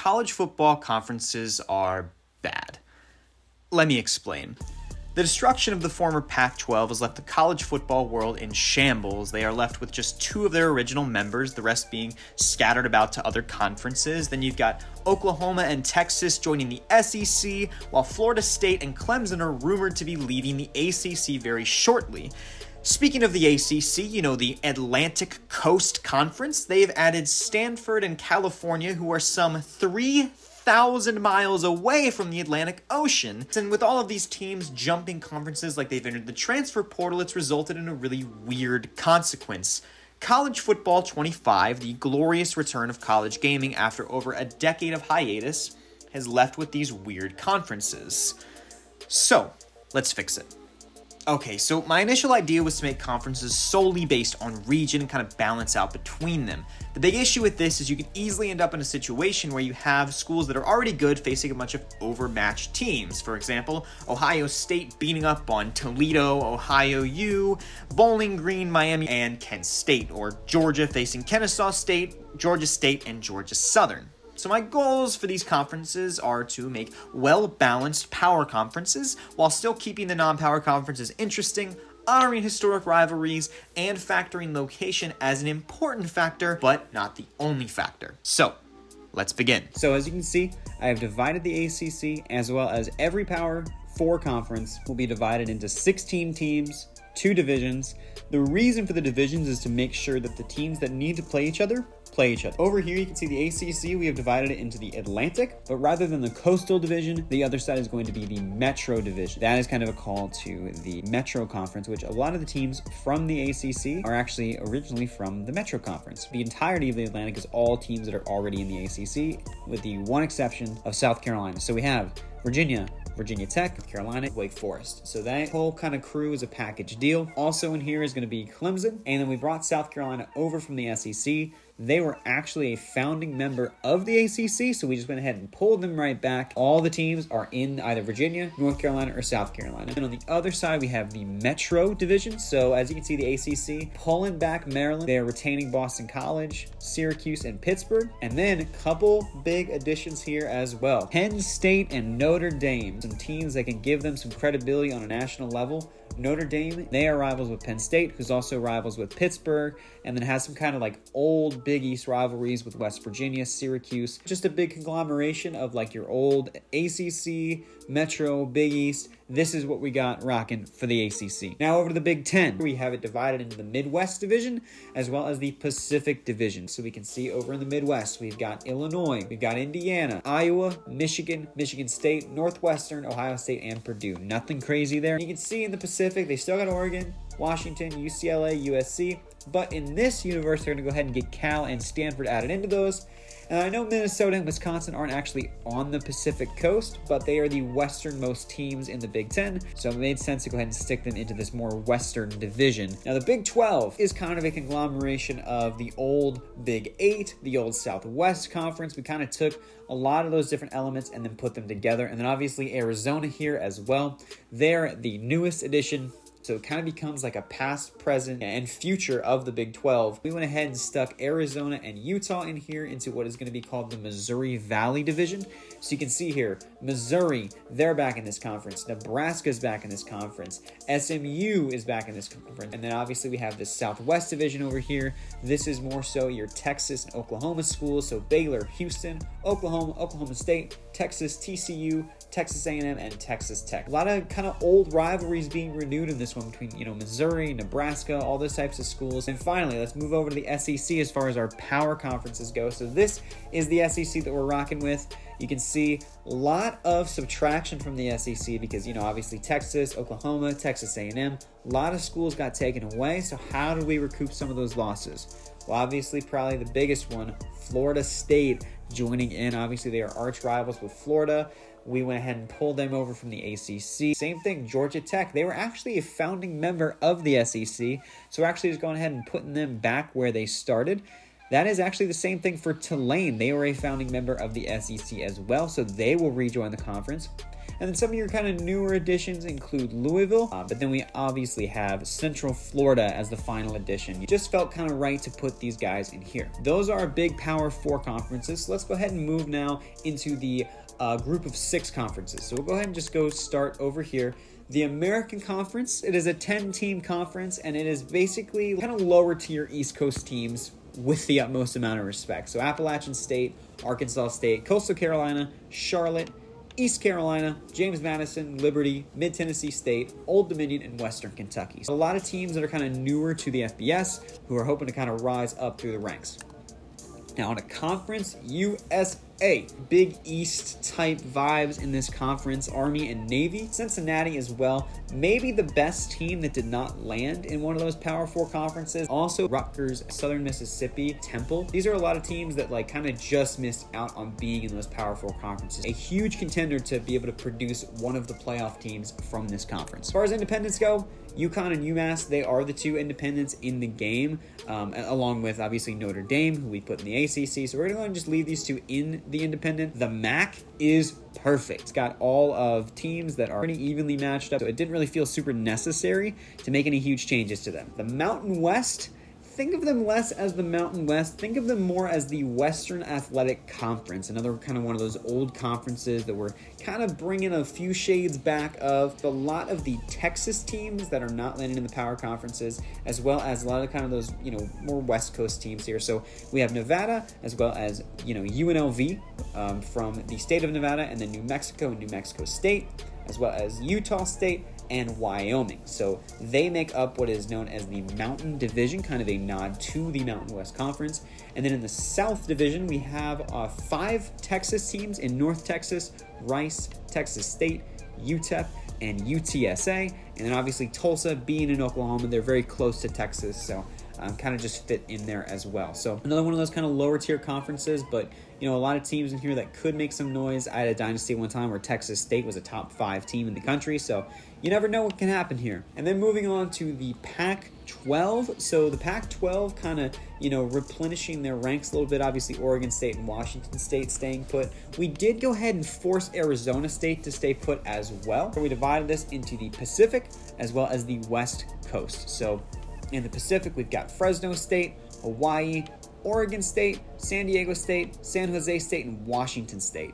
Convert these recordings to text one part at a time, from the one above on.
college football conferences are bad. Let me explain. The destruction of the former Pac-12 has left the college football world in shambles. They are left with just 2 of their original members, the rest being scattered about to other conferences. Then you've got Oklahoma and Texas joining the SEC, while Florida State and Clemson are rumored to be leaving the ACC very shortly. Speaking of the ACC, the Atlantic Coast Conference, they've added Stanford and California, who are some 3,000 miles away from the Atlantic Ocean. And with all of these teams jumping conferences like they've entered the transfer portal, it's resulted in a really weird consequence. College Football 25, the glorious return of college gaming after over a decade of hiatus, has left with these weird conferences. So, let's fix it. Okay, so my initial idea was to make conferences solely based on region and kind of balance out between them. The big issue with this is you can easily end up in a situation where you have schools that are already good facing a bunch of overmatched teams. For example, Ohio State beating up on Toledo, Ohio U, Bowling Green, Miami, and Kent State, or Georgia facing Kennesaw State, Georgia State, and Georgia Southern. So my goals for these conferences are to make well-balanced power conferences while still keeping the non-power conferences interesting, honoring historic rivalries, and factoring location as an important factor, but not the only factor. So, let's begin. So as you can see, I have divided the ACC as well as every Power 4 conference will be divided into 16 teams, 2 divisions. The reason for the divisions is to make sure that the teams that need to play each other. Over here, you can see the ACC, we have divided it into the Atlantic, but rather than the Coastal Division, the other side is going to be the Metro Division. That is kind of a call to the Metro Conference, which a lot of the teams from the ACC are actually originally from the Metro Conference. The entirety of the Atlantic is all teams that are already in the ACC, with the one exception of South Carolina. So we have Virginia Tech, Carolina, Wake Forest. So that whole kind of crew is a package deal. Also in here is going to be Clemson, and then we brought South Carolina over from the SEC. They were actually a founding member of the ACC, so we just went ahead and pulled them right back. All the teams are in either Virginia, North Carolina, or South Carolina. And on the other side, we have the Metro Division. So as you can see, the ACC pulling back Maryland. They are retaining Boston College, Syracuse, and Pittsburgh. And then a couple big additions here as well. Penn State and Notre Dame, some teams that can give them some credibility on a national level. Notre Dame, they are rivals with Penn State, who's also rivals with Pittsburgh, and then has some kind of like old Big East rivalries with West Virginia, Syracuse. Just a big conglomeration of like your old ACC, Metro, Big East. This is what we got rocking for the ACC. Now over to the Big Ten. We have it divided into the Midwest Division as well as the Pacific Division. So we can see over in the Midwest, we've got Illinois, we've got Indiana, Iowa, Michigan, Michigan State, Northwestern, Ohio State, and Purdue. Nothing crazy there. You can see in the Pacific, they still got Oregon, Washington, UCLA, USC. But in this universe, they're going to go ahead and get Cal and Stanford added into those. And I know Minnesota and Wisconsin aren't actually on the Pacific coast, but they are the westernmost teams in the Big Ten, so it made sense to go ahead and stick them into this more western division. Now, the Big 12 is kind of a conglomeration of the old Big 8, the old Southwest Conference. We kind of took a lot of those different elements and then put them together. And then obviously Arizona here as well. They're the newest addition. So it kind of becomes like a past, present, and future of the Big 12. We went ahead and stuck Arizona and Utah in here into what is going to be called the Missouri Valley Division. So you can see here, Missouri, they're back in this conference. Nebraska's back in this conference. SMU is back in this conference. And then obviously we have the Southwest Division over here. This is more so your Texas and Oklahoma schools. So Baylor, Houston, Oklahoma, Oklahoma State, Texas, TCU, Texas A&M, and Texas Tech. A lot of kind of old rivalries being renewed in this one between, Missouri, Nebraska, all those types of schools. And finally, let's move over to the SEC as far as our power conferences go. So this is the SEC that we're rocking with. You can see a lot of subtraction from the SEC because, obviously Texas, Oklahoma, Texas A&M, a lot of schools got taken away. So how do we recoup some of those losses? Well, obviously, probably the biggest one, Florida State joining in. Obviously, they are arch rivals with Florida. We went ahead and pulled them over from the ACC. Same thing, Georgia Tech. They were actually a founding member of the SEC. So we're actually just going ahead and putting them back where they started. That is actually the same thing for Tulane. They were a founding member of the SEC as well, so they will rejoin the conference. And then some of your kind of newer additions include Louisville, but then we obviously have Central Florida as the final addition. It just felt kind of right to put these guys in here. Those are our big Power 4 conferences. So let's go ahead and move now into the group of 6 conferences. So we'll go ahead and just go start over here. The American Conference, it is a 10-team conference, and it is basically kind of lower tier East Coast teams with the utmost amount of respect. So Appalachian State, Arkansas State, Coastal Carolina, Charlotte, East Carolina, James Madison, Liberty, Mid-Tennessee State, Old Dominion, and Western Kentucky. So a lot of teams that are kind of newer to the FBS who are hoping to kind of rise up through the ranks. Now on a Conference USA, Big East type vibes in this conference, Army and Navy. Cincinnati as well, maybe the best team that did not land in one of those Power 4 conferences. Also Rutgers, Southern Mississippi, Temple. These are a lot of teams that like kind of just missed out on being in those Power 4 conferences. A huge contender to be able to produce one of the playoff teams from this conference. As far as independents go, UConn and UMass, they are the 2 independents in the game, along with obviously Notre Dame, who we put in the ACC. So we're going to go and just leave these 2 in the independent. The MAC is perfect. It's got all of teams that are pretty evenly matched up, so it didn't really feel super necessary to make any huge changes to them. The Mountain West, think of them less as the Mountain West. Think of them more as the Western Athletic Conference, another kind of one of those old conferences that we're kind of bringing a few shades back of. A lot of the Texas teams that are not landing in the power conferences, as well as a lot of kind of those, more West Coast teams here. So we have Nevada, as well as, UNLV from the state of Nevada, and then New Mexico and New Mexico State, as well as Utah State and Wyoming. So they make up what is known as the Mountain Division, kind of a nod to the Mountain West Conference. And then in the South Division, we have 5 Texas teams in North Texas: Rice, Texas State, UTEP, and UTSA. And then obviously Tulsa, being in Oklahoma, they're very close to Texas, so kind of just fit in there as well. So another one of those kind of lower tier conferences, but a lot of teams in here that could make some noise. I had a dynasty one time where Texas State was a top 5 team in the country, so you never know what can happen here. And then moving on to the Pac-12. So the Pac-12 kind of, replenishing their ranks a little bit. Obviously Oregon State and Washington State staying put. We did go ahead and force Arizona State to stay put as well. We divided this into the Pacific as well as the West Coast. So in the Pacific, we've got Fresno State, Hawaii, Oregon State, San Diego State, San Jose State, and Washington State.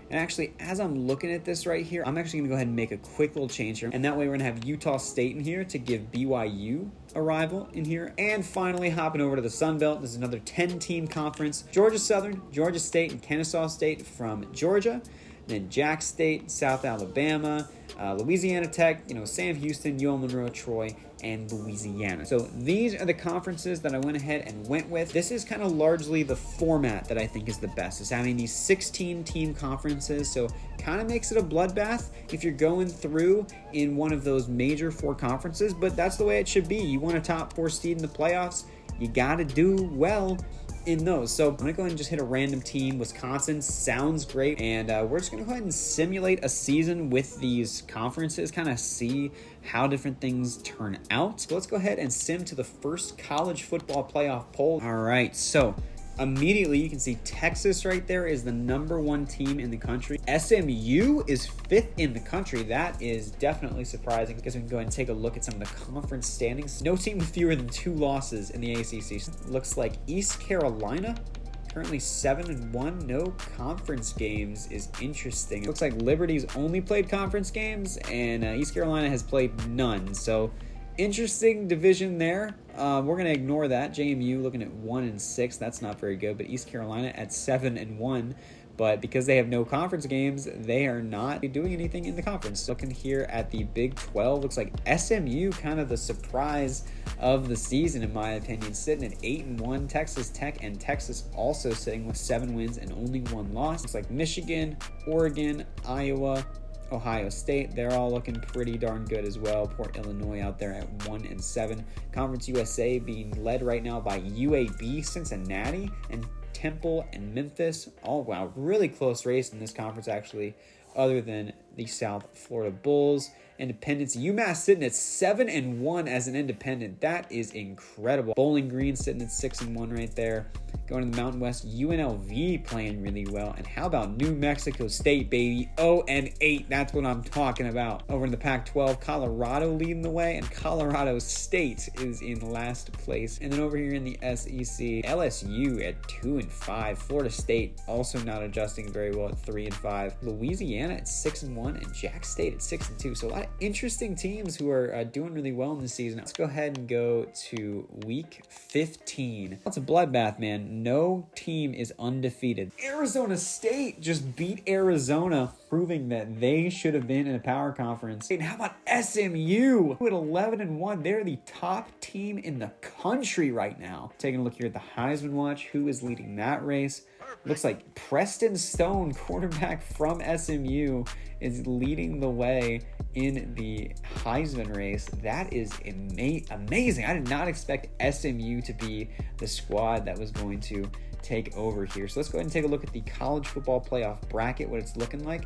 And actually, as I'm looking at this right here, I'm actually going to go ahead and make a quick little change here. And that way we're going to have Utah State in here to give BYU a rival in here. And finally, hopping over to the Sun Belt, this is another 10-team conference. Georgia Southern, Georgia State, and Kennesaw State from Georgia. Then Jack State, South Alabama, Louisiana Tech, Sam Houston, UL Monroe, Troy, and Louisiana. So these are the conferences that I went ahead and went with. This is kind of largely the format that I think is the best, is having these 16-team conferences. So kind of makes it a bloodbath if you're going through in one of those major 4 conferences, but that's the way it should be. You want a top 4 seed in the playoffs, you got to do well in those. So I'm gonna go ahead and just hit a random team. Wisconsin sounds great, and we're just gonna go ahead and simulate a season with these conferences, kind of see how different things turn out. So let's go ahead and sim to the first college football playoff poll. All right, so immediately you can see Texas right there is the number 1 team in the country. SMU is 5th in the country. That is definitely surprising. I guess we can go ahead and take a look at some of the conference standings. No team with fewer than 2 losses in the ACC. Looks like East Carolina, currently 7-1, no conference games, is interesting. It looks like Liberty's only played conference games, and East Carolina has played none. So interesting division there. We're going to ignore that. JMU looking at 1-6. That's not very good. But East Carolina at 7-1. But because they have no conference games, they are not doing anything in the conference. Looking here at the Big 12, looks like SMU kind of the surprise of the season, in my opinion, sitting at 8-1. Texas Tech and Texas also sitting with 7 wins and only 1 loss. Looks like Michigan, Oregon, Iowa, Ohio State, they're all looking pretty darn good as well. Port Illinois out there at 1-7. Conference USA being led right now by UAB, Cincinnati, and Temple and Memphis. Oh wow, really close race in this conference actually, other than the South Florida Bulls. independents. UMass sitting at 7-1 as an independent. That is incredible. Bowling Green sitting at 6-1 right there. Going to the Mountain West, UNLV playing really well. And how about New Mexico State, baby? 0-8. That's what I'm talking about. Over in the Pac-12, Colorado leading the way, and Colorado State is in last place. And then over here in the SEC, LSU at 2-5. Florida State also not adjusting very well at 3-5. Louisiana at 6-1, and Jack State at 6-2. So a lot of interesting teams who are doing really well in this season. Let's go ahead and go to week 15. That's a bloodbath, man. No team is undefeated. Arizona State just beat Arizona, proving that they should have been in a power conference. And how about SMU? Who at 11-1, they're the top team in the country right now. Taking a look here at the Heisman Watch, who is leading that race? Looks like Preston Stone, quarterback from SMU, is leading the way in the Heisman race. That is amazing. I did not expect SMU to be the squad that was going to take over here. So let's go ahead and take a look at the college football playoff bracket, what it's looking like.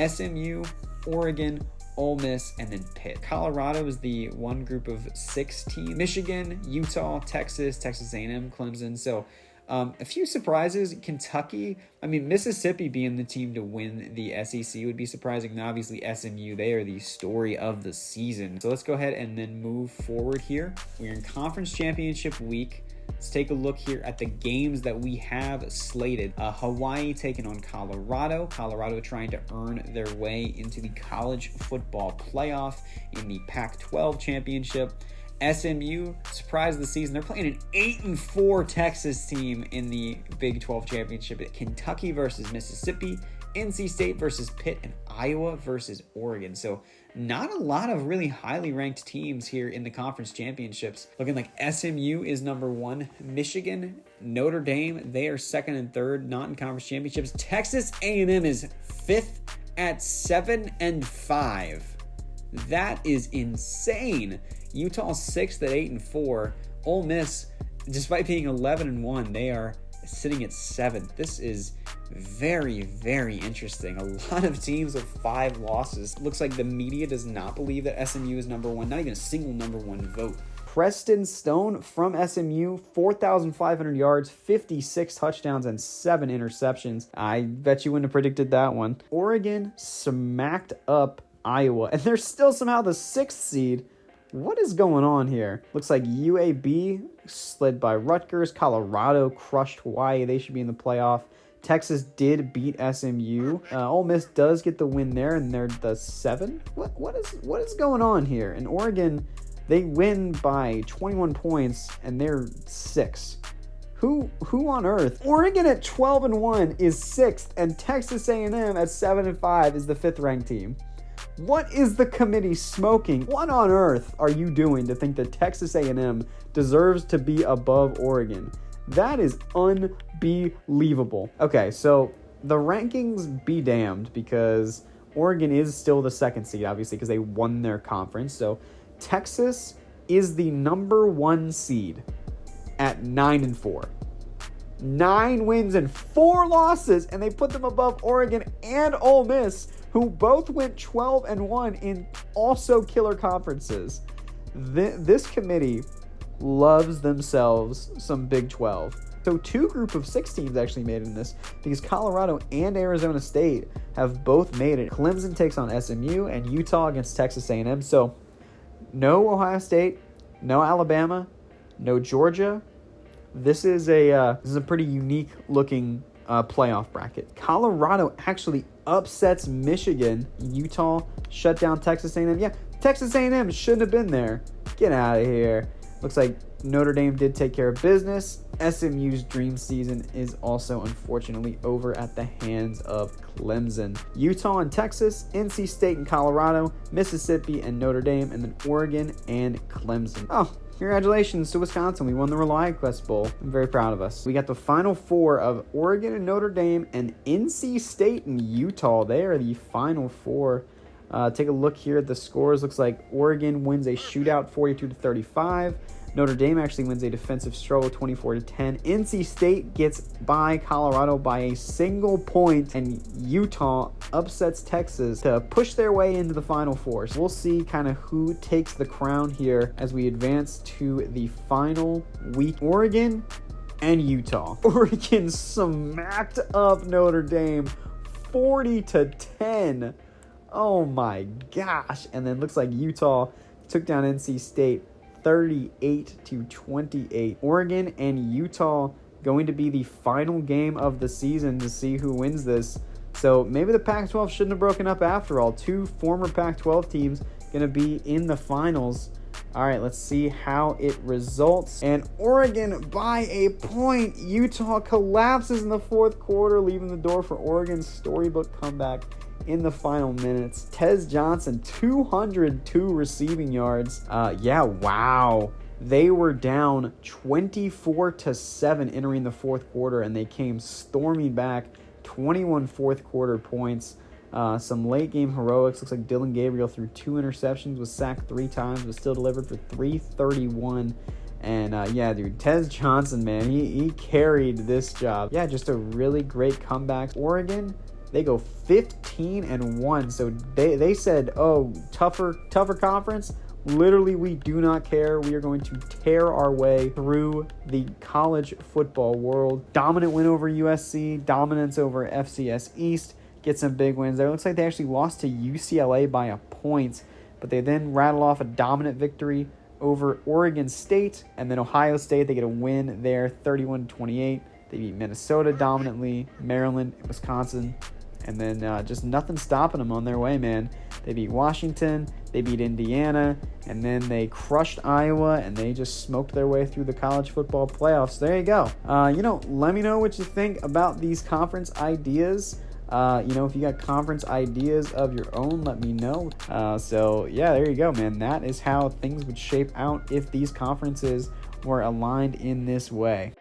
SMU, Oregon, Ole Miss, and then Pitt. Colorado is the one group of 6 teams. Michigan, Utah, Texas, Texas A&M, Clemson. So a few surprises. Kentucky, Mississippi being the team to win the SEC would be surprising. And obviously SMU, they are the story of the season. So let's go ahead and then move forward here. We're in conference championship week. Let's take a look here at the games that we have slated. Hawaii taking on Colorado. Colorado trying to earn their way into the college football playoff in the Pac-12 championship. SMU, surprise of the season, they're playing an 8-4 Texas team in the Big 12 championship. Kentucky versus Mississippi, NC State versus Pitt, and Iowa versus Oregon. So not a lot of really highly ranked teams here in the conference championships. Looking like SMU is number 1. Michigan, Notre Dame, they are 2nd and 3rd, not in conference championships. Texas A&M is 5th at 7-5. That is insane. Utah 6th at 8-4. Ole Miss, despite being 11-1, they are sitting at 7th. This is very, very interesting. A lot of teams with 5 losses. Looks like the media does not believe that SMU is number 1. Not even a single number 1 vote. Preston Stone from SMU, 4,500 yards, 56 touchdowns, and 7 interceptions. I bet you wouldn't have predicted that one. Oregon smacked up Iowa, and they're still somehow the 6th seed. What is going on here? Looks like UAB slid by Rutgers. Colorado crushed Hawaii. They should be in the playoff. Texas did beat SMU. Ole Miss does get the win there, and they're the 7. What is going on here? And Oregon, they win by 21 points, and they're 6. Who on earth? Oregon at 12-1 is 6th, and Texas A&M at 7-5 is the 5th ranked team. What is the committee smoking? What on earth are you doing to think that Texas A&M deserves to be above Oregon? That is unbelievable. Okay, so the rankings be damned, because Oregon is still the 2nd seed, obviously, because they won their conference. So Texas is the number 1 seed at 9-4. 9 wins and 4 losses, and they put them above Oregon and Ole Miss, who both went 12-1 in also killer conferences. This committee loves themselves some Big 12. So 2 group of 6 teams actually made it in this, because Colorado and Arizona State have both made it. Clemson takes on SMU, and Utah against Texas A&M. So no Ohio State, no Alabama, no Georgia. This is a pretty unique looking playoff bracket. Colorado actually upsets Michigan. Utah shut down Texas A&M. Yeah, Texas A&M shouldn't have been there. Get out of here. Looks like Notre Dame did take care of business. SMU's dream season is also unfortunately over at the hands of Clemson. Utah and Texas, NC State and Colorado, Mississippi and Notre Dame, and then Oregon and Clemson. Oh, congratulations to Wisconsin. We won the ReliaQuest Bowl. I'm very proud of us. We got the final 4 of Oregon and Notre Dame, and NC State and Utah. They are the final 4. Take a look here at the scores. Looks like Oregon wins a shootout 42-35. Notre Dame actually wins a defensive struggle 24-10. NC State gets by Colorado by a single point, and Utah upsets Texas to push their way into the Final Four. So we'll see kind of who takes the crown here as we advance to the final week. Oregon and Utah. Oregon smacked up Notre Dame 40-10. Oh my gosh. And then looks like Utah took down NC State 38-28. Oregon and Utah going to be the final game of the season to see who wins this. So maybe the Pac-12 shouldn't have broken up after all. Two former Pac-12 teams going to be in the finals. All right, let's see how it results. And Oregon by a point. Utah collapses in the fourth quarter, leaving the door for Oregon's storybook comeback in the final minutes. Tez Johnson, 202 receiving yards. Wow. They were down 24-7 entering the fourth quarter, and they came storming back. 21 fourth quarter points. Some late game heroics. Looks like Dylan Gabriel threw 2 interceptions, was sacked 3 times, but still delivered for 331. And dude, Tez Johnson, man, he carried this job. Yeah, just a really great comeback. Oregon, they go 15-1. So they said, oh, tougher conference. Literally, we do not care. We are going to tear our way through the college football world. Dominant win over USC, dominance over FCS East. Get some big wins there. It looks like they actually lost to UCLA by a point, but they then rattle off a dominant victory over Oregon State, and then Ohio State, they get a win there, 31-28. They beat Minnesota dominantly, Maryland, Wisconsin, and then just nothing stopping them on their way, man. They beat Washington, they beat Indiana, and then they crushed Iowa, and they just smoked their way through the college football playoffs. There you go. Let me know what you think about these conference ideas. If you got conference ideas of your own, let me know. There you go, man. That is how things would shape out if these conferences were aligned in this way.